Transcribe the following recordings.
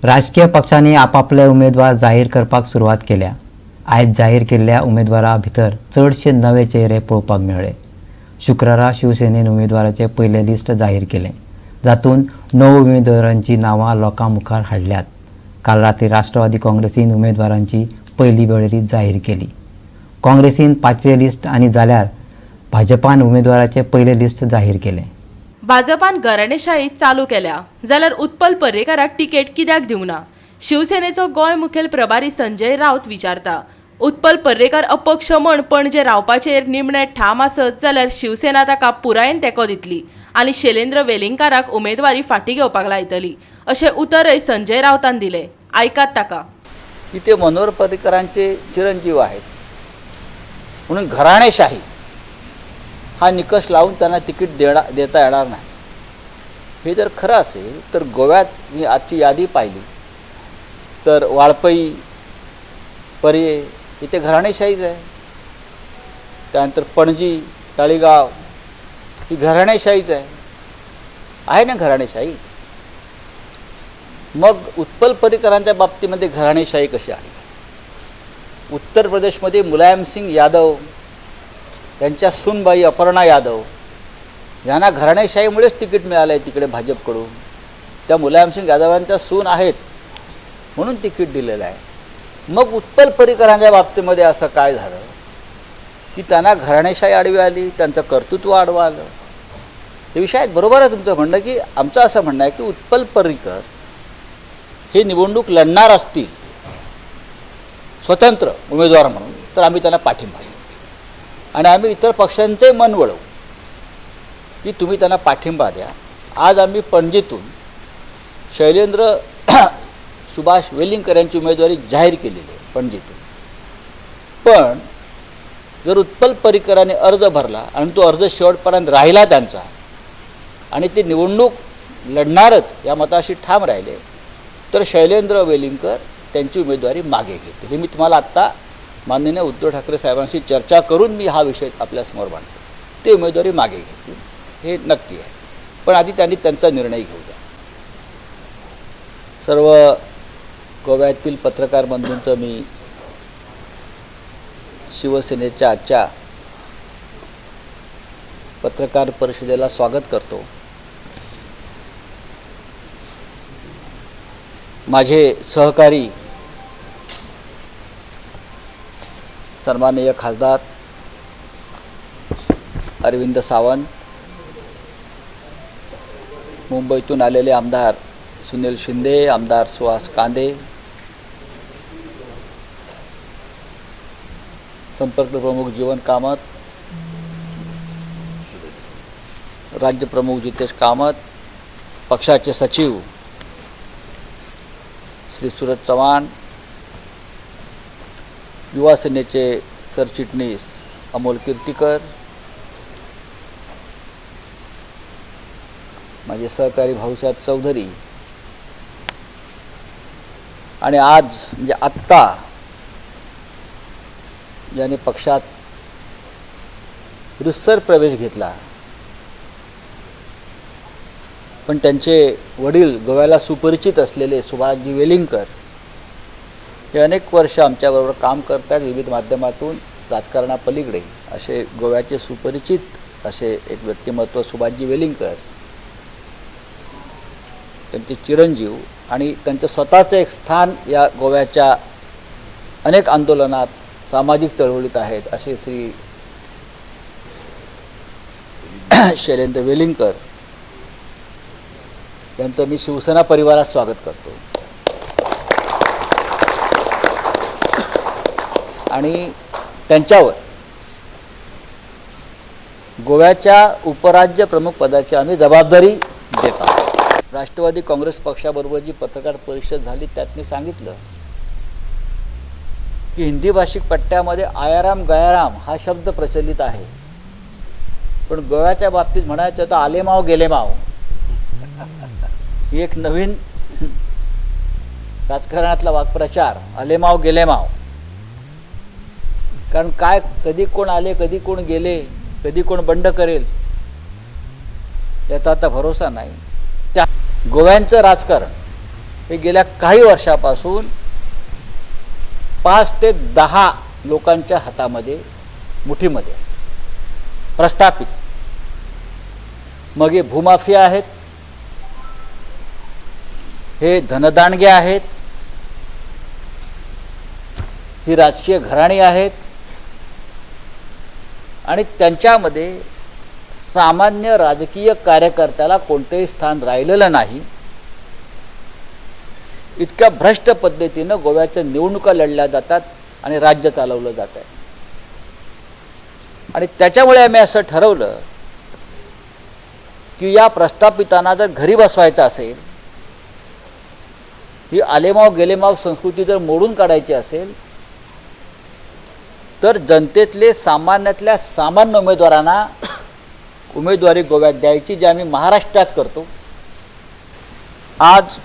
राजकीय पक्षांनी आपापले उमेदवार जाहीर करपाक सुरवात केल्या। आयज जाहीर केल्ल्या उमेदवारां भितर चडशे नवे चेहरे पळोवपाक मेळ्ळे। शुक्रारा शिवसेनेन उमेदवाराचे पयले लिस्ट जाहीर केले, जातून 9 उमेदवारांची नांवां लोकां मुखार हाडल्यात। काल रात्री राष्ट्रवादी काँग्रेसीन उमेदवारांची पयली वळेरी जाहीर केली। काँग्रेसीन 5वे लिस्ट आनी जाल्यार भाजपान उमेदवाराचे पयले लिस्ट जाहीर केले। भाजपान घराणेशाही चालू केल्या, जाल्यार उत्पल पर्रेकाराक तिकेट कित्याक दिवंक ना? शिवसेनेचो गोंय मुखेल प्रभारी संजय राऊत विचारता। उत्पल पर्रेकार अपक्ष म्हण पणजे रावपाचेर निमणे ठाम आसत जाल्यार शिवसेना ताका पुरायेन तेंको दितली आनी शैलेंद्र वेलिंगकाराक उमेदवारी फाटीं घेवपाक लायतली, अशें उतरय संजय राऊतान दिलें। आयकात ताका। इथे मनोहर पर्रीकरांचे चिरंजीव आहेत म्हणून घराणेशाही हा निकष लावून त्यांना तिकीट देता येणार नाही। हे जर खरं असेल तर गोव्यात मी आजची यादी पाहिली तर वाळपई, पर्ये इथे घराणेशाहीच आहे। त्यानंतर पणजी, तळेगाव ही घराणेशाहीच आहे ना घराणेशाही। मग उत्पल पर्रीकरांच्या बाबतीमध्ये घराणेशाही कशी आली? उत्तर प्रदेशमध्ये मुलायमसिंग यादव यांच्या सूनबाई अपर्णा यादव यांना घराणेशाहीमुळेच तिकीट मिळालं आहे तिकडे भाजपकडून। त्या मुलायमसिंग यादवांच्या सून आहेत म्हणून तिकीट दिलेलं आहे। मग उत्पल पर्रीकरांच्या बाबतीमध्ये असं काय झालं की त्यांना घराणेशाही आडवी आली, त्यांचं कर्तृत्व आडवं आलं? हे विषयात बरोबर आहे तुमचं म्हणणं की आमचं असं म्हणणं आहे की उत्पल पर्रीकर हे निवडणूक लढणार असतील स्वतंत्र उमेदवार म्हणून तर आम्ही त्यांना पाठिंबा देऊ आणि आम्ही इतर पक्षांचे मन वळवू की तुम्ही त्यांना पाठिंबा द्या। आज आम्ही पणजीतून शैलेंद्र सुभाष वेलिंगकर यांची उमेदवारी जाहीर केलेली आहे पणजीतून। पण जर उत्पल पर्रीकरांनी अर्ज भरला आणि तो अर्ज शेवटपर्यंत राहिला त्यांचा आणि ते निवडणूक लढणारच या मताशी ठाम राहिले तर शैलेंद्र वेलिंगकर त्यांची उमेदवारी मागे घेतील। हे मी तुम्हाला आत्ता माननीय उद्धव ठाकरे साहेबांशी चर्चा करून मी हा विषय आपल्यासमोर मांडतो। ते उमेदवारी मागे घेतील हे नक्की आहे, पण आधी त्यांनी त्यांचा निर्णय घेऊ द्या। सर्व गोव्यातील पत्रकार बंधूंचं मी शिवसेनेच्या आजच्या पत्रकार परिषदेला स्वागत करतो। माझे सहकारी सन्माननीय खासदार अरविंद सावंत, मुंबईतून आलेले आमदार सुनील शिंदे, आमदार सुहास कांदे, संपर्क प्रमुख जीवन कामत, राज्य प्रमुख जितेश कामत, पक्षाचे सचिव श्री सूरज चव्हाण, युवा सेनेचे सरचिटणीस अमोल कीर्तिकर, माझे सहकारी भाऊसाहेब चौधरी आणि आज म्हणजे आत्ता ज्याने पक्षात रितसर प्रवेश घेतला पण त्यांचे वडील गोव्याला सुपरिचित असलेले सुभाषजी वेलिंगकर हे अनेक वर्ष आमच्याबरोबर काम करतात विविध माध्यमातून राजकारणापलीकडे। असे गोव्याचे सुपरिचित असे एक व्यक्तिमत्व सुभाषजी वेलिंगकर, त्यांचे चिरंजीव आणि त्यांचं स्वतःचं एक स्थान या गोव्याच्या अनेक आंदोलनात, सामाजिक चळवळीत आहेत असे श्री शैलेंद्र वेलिंगकर यांचं मी शिवसेना परिवारात स्वागत करतो। आणि त्यांच्यावर गोव्याच्या उपराज्य प्रमुख पदाची आम्ही जबाबदारी देत आहोत। राष्ट्रवादी काँग्रेस पक्षाबरोबर जी पत्रकार परिषद झाली त्यात मी सांगितलं की हिंदी भाषिक पट्ट्यामध्ये आयाराम गयाराम हा शब्द प्रचलित आहे, पण गोव्याच्या बाबतीत म्हणायचं तर आलेमाव गेलेमाव ही एक नवीन राजकारणातला वाक्प्रचार, आलेमाव गेलेमाव। कारण काय कधी कोण आले, कधी कोण गेले, कधी कोण बंड करेल याचा आता भरोसा नाही। त्या गोव्यांचं राजकारण हे गेल्या काही वर्षापासून 5 ते 10 लोकांच्या हातामध्ये मुठीमध्ये प्रस्थापित. मग हे भूमाफिया आहेत, हे धनदांडगे आहेत, ही राजकीय घराणी आहेत आणि त्यांच्यामध्ये सामान्य राजकीय कार्यकर्त्याला कोणतेही स्थान राहिलेलं नाही. इतक्या भ्रष्ट पद्धतीनं गोव्याच्या निवडणुका लढल्या जातात आणि राज्य चालवलं जात आहे. आणि त्याच्यामुळे आम्ही असं ठरवलं की या प्रस्थापितांना जर घरी बसवायचं असेल, ही आलेमाव गेलेमाव संस्कृती जर मोडून काढायची असेल, तर जनतेतले सामान्यातल्या सामान्य उमेदवारांना उमेदवारी गोव्यात द्यायची, जी आम्ही महाराष्ट्रात करतो. आज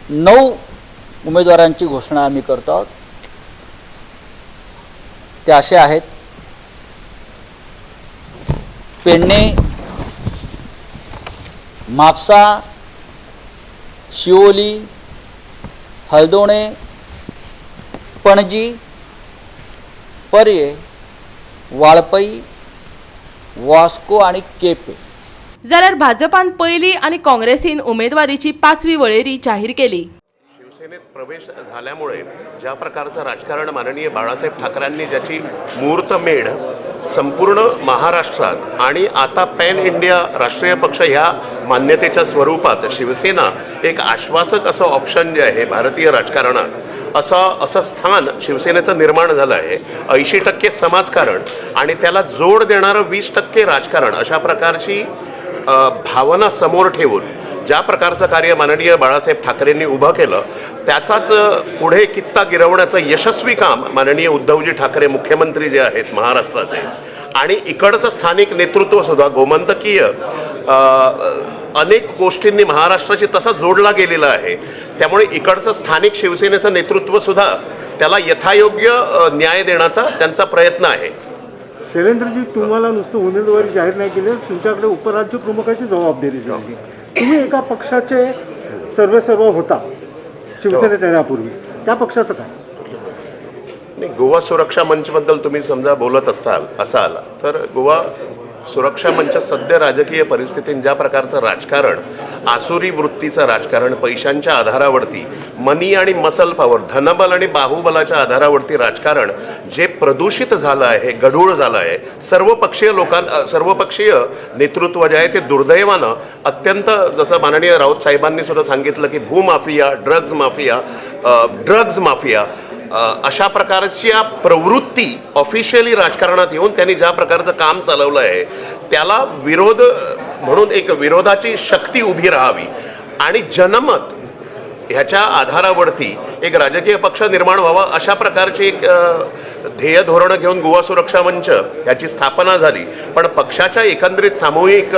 9 उमेदवारांची घोषणा आम्ही करतो आहोत. ते असे आहेत: पेडणे, म्हापसा, शिवोली, हळदोणे, पणजी, पर्ये, वाळपई, वास्को आणि केपे. जाल्यार भाजपान पहिली आणि काँग्रेसीन उमेदवारीची 5वी वळेरी जाहीर केली. शिवसेनेत प्रवेश झाल्यामुळे ज्या प्रकारचं राजकारण माननीय बाळासाहेब ठाकरेंनी ज्याची मुहूर्तमेढ संपूर्ण महाराष्ट्रात आणि आता पॅन इंडिया राष्ट्रीय पक्ष ह्या मान्यतेच्या स्वरूपात शिवसेना एक आश्वासक असं ऑप्शन जे आहे भारतीय राजकारणात, असं स्थान शिवसेनेचं निर्माण झालं आहे. 80% समाजकारण आणि त्याला जोड देणारं 20% राजकारण, अशा प्रकारची भावना समोर ठेवून ज्या प्रकारचं कार्य माननीय बाळासाहेब ठाकरेंनी उभं केलं, त्याचाच पुढे कित्ता गिरवण्याचं यशस्वी काम माननीय उद्धवजी ठाकरे मुख्यमंत्री जे आहेत महाराष्ट्राचे, आणि इकडचं स्थानिक नेतृत्वसुद्धा गोमंतकीय अनेक गोष्टींनी महाराष्ट्राशी तसा जोडला गेलेला आहे. त्यामुळे इकडचं स्थानिक शिवसेनेचं नेतृत्वसुद्धा त्याला यथायोग्य न्याय देण्याचा त्यांचा प्रयत्न आहे. शैलेंद्रजी, तुम्हाला नुसतं उमेदवारी जाहीर नाही केली, तुमच्याकडे उपराज्य प्रमुखाची जबाबदारी झाली. तुम्ही एका पक्षाचे सर्व होता शिवसेनेत येण्यापूर्वी, त्या पक्षाचं काय? नाही, गोवा सुरक्षा मंचबद्दल तुम्ही समजा बोलत असाल तर गोवा सुरक्षा मंच सध्या राजकीय परिस्थितीत ज्या प्रकारचं राजकारण, आसुरी वृत्तीचं राजकारण, पैशांच्या आधारावरती, मनी आणि मसल पॉवर, धनबल आणि बाहुबलाच्या आधारावरती राजकारण जे प्रदूषित झालं आहे, गढूळ झालं आहे, सर्वपक्षीय नेतृत्व जे आहे ते दुर्दैवानं अत्यंत, जसं माननीय राऊत साहेबांनी सुद्धा सांगितलं की भूमाफिया, ड्रग्ज माफिया अशा प्रकारची प्रवृत्ती ऑफिशियली राजकारणात येऊन त्यांनी ज्या प्रकारचं काम चालवलं आहे, त्याला विरोध म्हणून एक विरोधाची शक्ती उभी राहावी आणि जनमत ह्याच्या आधारावरती एक राजकीय पक्ष निर्माण व्हावा, अशा प्रकारची एक ध्येय धोरणं घेऊन गोवा सुरक्षा मंच याची स्थापना झाली. पण पक्षाच्या एकंदरीत सामूहिक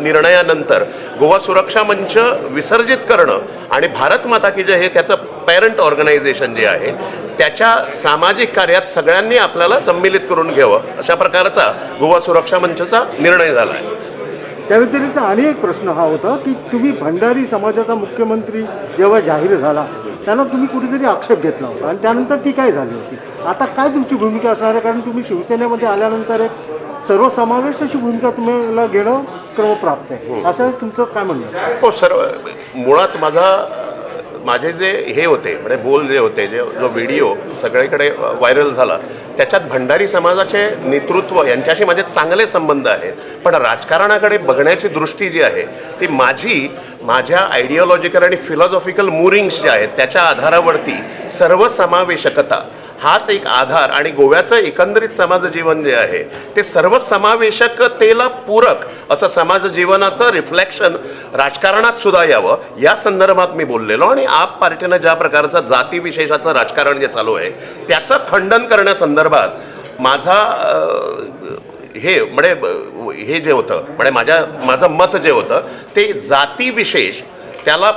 निर्णयानंतर गोवा सुरक्षा मंच विसर्जित करणं आणि भारत माता की जय हे त्याचं पॅरंट ऑर्गनायझेशन जे आहे त्याच्या सामाजिक कार्यात सगळ्यांनी आपल्याला सम्मिलित करून घ्यावं, अशा प्रकारचा गोवा सुरक्षा मंचचा निर्णय झाला आहे. त्या व्यतिरिक्त आणि एक प्रश्न हा होता की तुम्ही भंडारी समाजाचा मुख्यमंत्री जेव्हा जाहीर झाला त्यांना तुम्ही कुठेतरी आक्षेप घेतला होता आणि त्यानंतर ती काय झाली होती. आता काय तुमची भूमिका असणार आहे, कारण तुम्ही शिवसेनेमध्ये आल्यानंतर एक सर्वसमावेश अशी भूमिका तुम्हाला घेणं क्रमप्राप्त आहे, असं तुमचं काय म्हणणं आहे? हो, मुळात माझे जे हे होते म्हणजे बोल जे होते, जो व्हिडिओ सगळीकडे व्हायरल झाला, त्याच्यात भंडारी समाजाचे नेतृत्व यांच्याशी माझे चांगले संबंध आहेत. पण राजकारणाकडे बघण्याची दृष्टी जी आहे ती माझ्या आयडिओलॉजिकल आणि फिलॉसॉफिकल मुरिंग्स जे आहेत त्याच्या आधारावरती सर्वसमावेशकता हाच एक आधार, आणि गोव्याचं एकंदरीत समाजजीवन जे आहे ते सर्वसमावेशकतेला पूरक असं समाजजीवनाचं रिफ्लेक्शन राजकारणात सुद्धा यावं, या संदर्भात मी बोललेलो. आणि आप पार्टीनं ज्या प्रकारचं जातीविशेषाचं राजकारण जे चालू आहे त्याचं खंडन करण्यासंदर्भात माझा हे जे होतं माझं मत जे होतं ते जातीविशेष त्याला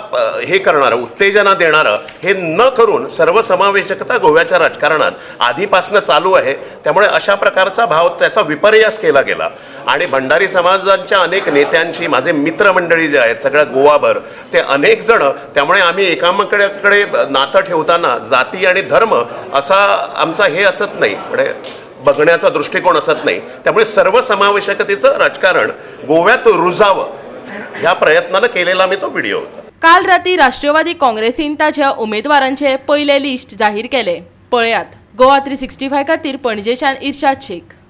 हे करणारं, उत्तेजना देणारं हे न करून सर्वसमावेशकता गोव्याच्या राजकारणात आधीपासून चालू आहे. त्यामुळे अशा प्रकारचा भाव त्याचा विपर्यास केला गेला आणि भंडारी समाजाच्या अनेक नेत्यांशी माझे मित्रमंडळी जे आहेत सगळ्या गोवाभर ते अनेक जण, त्यामुळे आम्ही एकामेकाकडे नातं ठेवताना जाती आणि धर्म असा आमचा हे असत नाही, म्हणजे बघण्याचा दृष्टिकोन असत नाही. त्यामुळे सर्वसमावेशकतेचं राजकारण गोव्यात रुजावं ह्या प्रयत्नानं केलेला मी तो व्हिडिओ होता. काल राती राष्ट्रवादी काँग्रेसीन ताच्या उमेदवारांचे पहिले लिस्ट जाहीर केले. पळयात. गोवा 365 खातीर पणजेच्यान इर्शाद शेख.